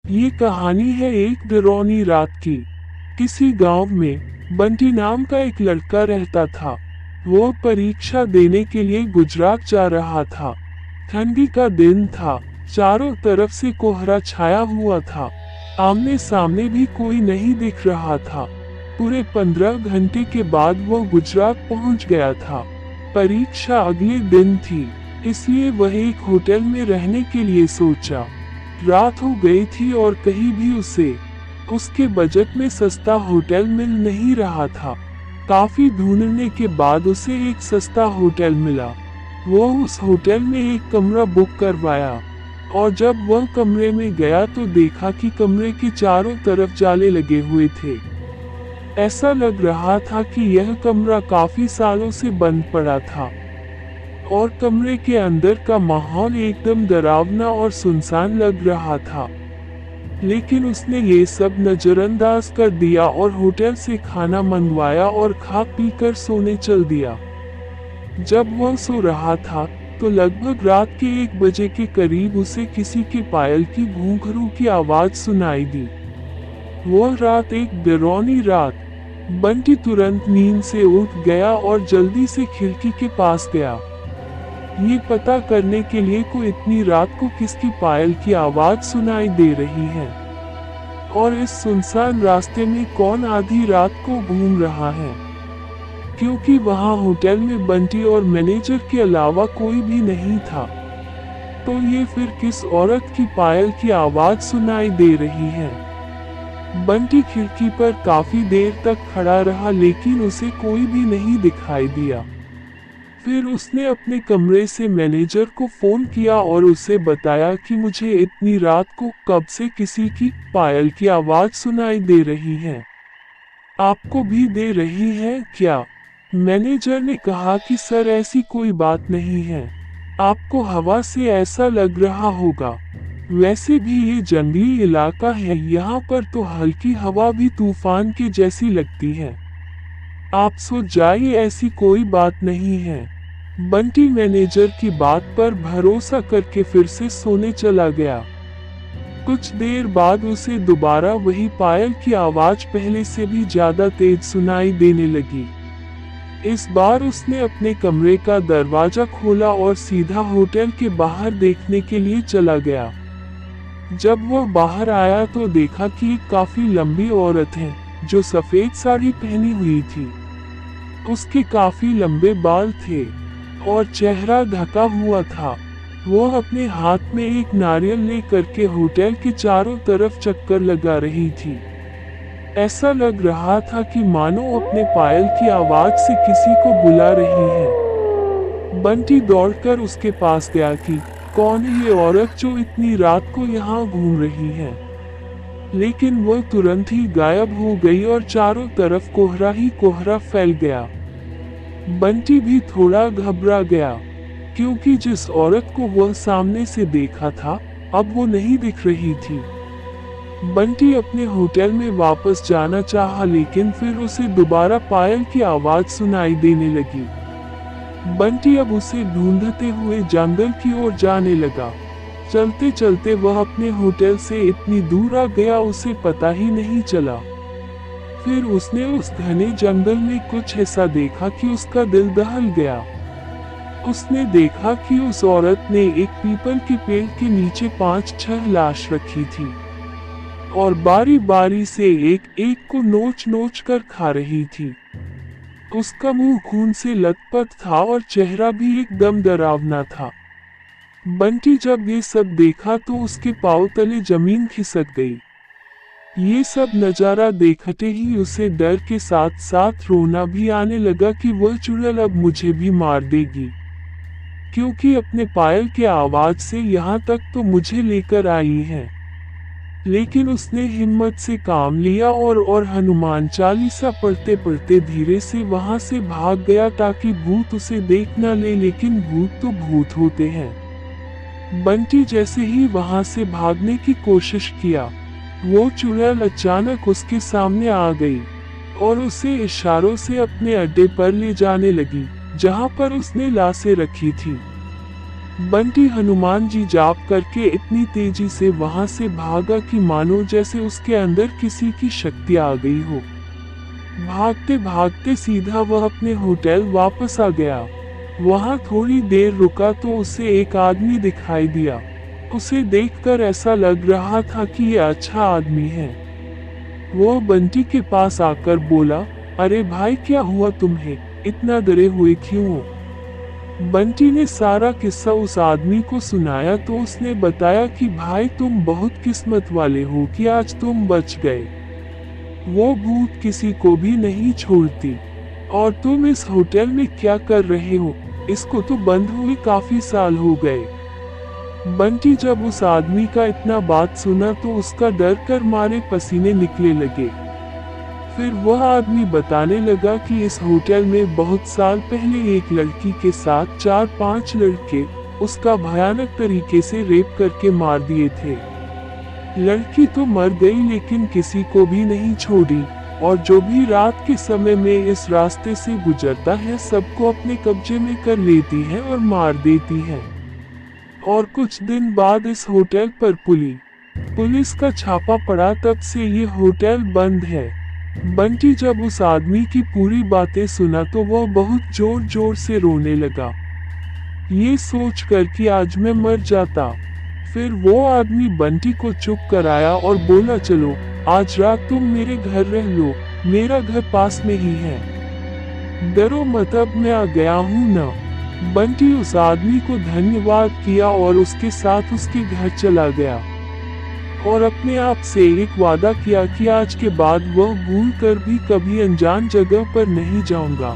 ये कहानी है एक डरावनी रात की। किसी गांव में बंटी नाम का एक लड़का रहता था। वो परीक्षा देने के लिए गुजरात जा रहा था। ठंडी का दिन था। चारों तरफ से कोहरा छाया हुआ था। आमने सामने भी कोई नहीं दिख रहा था। पूरे 15 घंटे के बाद वो गुजरात पहुंच गया था। परीक्षा अगले दिन थी, इसलिए वह एक होटल में रहने के लिए सोचा। रात हो गई थी और कहीं भी उसे उसके बजट में सस्ता होटल मिल नहीं रहा था। काफी ढूंढने के बाद उसे एक सस्ता होटल मिला। वो उस होटल में एक कमरा बुक करवाया और जब वह कमरे में गया तो देखा कि कमरे के चारों तरफ जाले लगे हुए थे। ऐसा लग रहा था कि यह कमरा काफी सालों से बंद पड़ा था और कमरे के अंदर का माहौल एकदम डरावना और सुनसान लग रहा था। लेकिन उसने ये सब नजरअंदाज कर दिया और होटल से खाना मंगवाया और खा पी कर सोने चल दिया। जब वह सो रहा था तो लगभग रात के 1 बजे के करीब उसे किसी के पायल की घूंघरू की आवाज सुनाई दी। वह रात एक डरावनी रात। बंटी तुरंत नींद से उठ गया और जल्दी से खिड़की के पास गया, ये पता करने के लिए को इतनी रात को किसकी पायल की आवाज सुनाई दे रही है और इस सुनसान रास्ते में कौन आधी रात को घूम रहा है, क्योंकि वहां होटल में बंटी और मैनेजर के अलावा कोई भी नहीं था। तो ये फिर किस औरत की पायल की आवाज सुनाई दे रही है। बंटी खिड़की पर काफी देर तक खड़ा रहा लेकिन उसे कोई भी नहीं दिखाई दिया। फिर उसने अपने कमरे से मैनेजर को फोन किया और उसे बताया कि मुझे इतनी रात को कब से किसी की पायल की आवाज सुनाई दे रही है। आपको भी दे रही है क्या? मैनेजर ने कहा कि सर ऐसी कोई बात नहीं है, आपको हवा से ऐसा लग रहा होगा। वैसे भी ये जंगली इलाका है, यहाँ पर तो हल्की हवा भी तूफान के जैसी लगती है। आप सो जाइए, ऐसी कोई बात नहीं है। बंटी मैनेजर की बात पर भरोसा करके फिर से सोने चला गया। कुछ देर बाद उसे दोबारा वही पायल की आवाज पहले से भी ज्यादा तेज सुनाई देने लगी। इस बार उसने अपने कमरे का दरवाजा खोला और सीधा होटल के बाहर देखने के लिए चला गया। जब वह बाहर आया तो देखा कि एक काफी लंबी औरत है जो सफेद साड़ी पहनी हुई थी। उसके काफी लंबे बाल थे और चेहरा ढका हुआ था। वो अपने हाथ में एक नारियल लेकर के होटल के चारों तरफ चक्कर लगा रही थी। ऐसा लग रहा था कि मानो अपने पायल की आवाज से किसी को बुला रही है। बंटी दौड़कर उसके पास गया कि कौन है ये औरत जो इतनी रात को यहाँ घूम रही है। लेकिन वह तुरंत ही गायब हो गई और चारों तरफ कोहरा ही कोहरा फैल गया। बंटी भी थोड़ा घबरा गया, क्योंकि जिस औरत को वह सामने से देखा था अब वो नहीं दिख रही थी। बंटी अपने होटल में वापस जाना चाहा लेकिन फिर उसे दोबारा पायल की आवाज सुनाई देने लगी। बंटी अब उसे ढूंढते हुए जंगल की ओर जाने लगा। चलते चलते वह अपने होटल से इतनी दूर आ गया उसे पता ही नहीं चला। फिर उसने उस घने जंगल में कुछ ऐसा देखा कि उसका दिल दहल गया। उसने देखा कि उस औरत ने एक पीपल के पेड़ के नीचे 5-6 लाश रखी थी और बारी बारी से एक एक को नोच नोच कर खा रही थी। उसका मुंह खून से लथपथ था और चेहरा भी एकदम डरावना था। बंटी जब ये सब देखा तो उसके पांव तले जमीन खिसक गई। ये सब नजारा देखते ही उसे डर के साथ साथ रोना भी आने लगा कि वह चुड़ैल अब मुझे भी मार देगी, क्योंकि अपने पायल के आवाज से यहाँ तक तो मुझे लेकर आई है। लेकिन उसने हिम्मत से काम लिया और हनुमान चालीसा पढ़ते पढ़ते धीरे से वहां से भाग गया ताकि भूत उसे देख न ले, लेकिन भूत तो भूत होते हैं। बंटी जैसे ही वहां से भागने की कोशिश किया, वो चुड़ैल अचानक उसके सामने आ गई और उसे इशारों से अपने अड्डे पर ले जाने लगी, जहां पर उसने लाशें रखी थी। बंटी हनुमान जी जाप करके इतनी तेजी से वहां से भागा कि मानो जैसे उसके अंदर किसी की शक्ति आ गई हो। भागते भागते सीधा वह अपने होटल वापस आ गया। वहां थोड़ी देर रुका तो उसे एक आदमी दिखाई दिया। उसे देखकर ऐसा लग रहा था कि ये अच्छा आदमी है। वो बंटी के पास आकर बोला, अरे भाई क्या हुआ तुम्हें, इतना डरे हुए क्यों हो? बंटी ने सारा किस्सा उस आदमी को सुनाया तो उसने बताया कि भाई तुम बहुत किस्मत वाले हो कि आज तुम बच गए। वो भूत किसी को भी नहीं छोड़ती। और तुम इस होटल में क्या कर रहे हो? इसको तो बंद हुए काफी साल हो गए। बंटी जब उस आदमी का इतना बात सुना तो उसका डर कर मारे पसीने निकले लगे। फिर वह आदमी बताने लगा कि इस होटल में बहुत साल पहले एक लड़की के साथ 4-5 लड़के उसका भयानक तरीके से रेप करके मार दिए थे। लड़की तो मर गई लेकिन किसी को भी नहीं छोड़ी और जो भी रात के समय में इस रास्ते से गुजरता है सबको अपने कब्जे में कर लेती है और मार देती है। और कुछ दिन बाद इस होटल पर पुलिस का छापा पड़ा, तब से ये होटल बंद है। बंटी जब उस आदमी की पूरी बातें सुना तो वह बहुत जोर जोर से रोने लगा, ये सोच कर कि आज मैं मर जाता। फिर वो आदमी बंटी को चुप कराया और बोला, चलो आज रात तुम मेरे घर रह लो, मेरा घर पास में ही है, डरो मत, अब मैं आ गया हूँ ना। बंटी उस आदमी को धन्यवाद किया और उसके साथ उसके घर चला गया और अपने आप से एक वादा किया कि आज के बाद वह भूल कर भी कभी अनजान जगह पर नहीं जाऊंगा।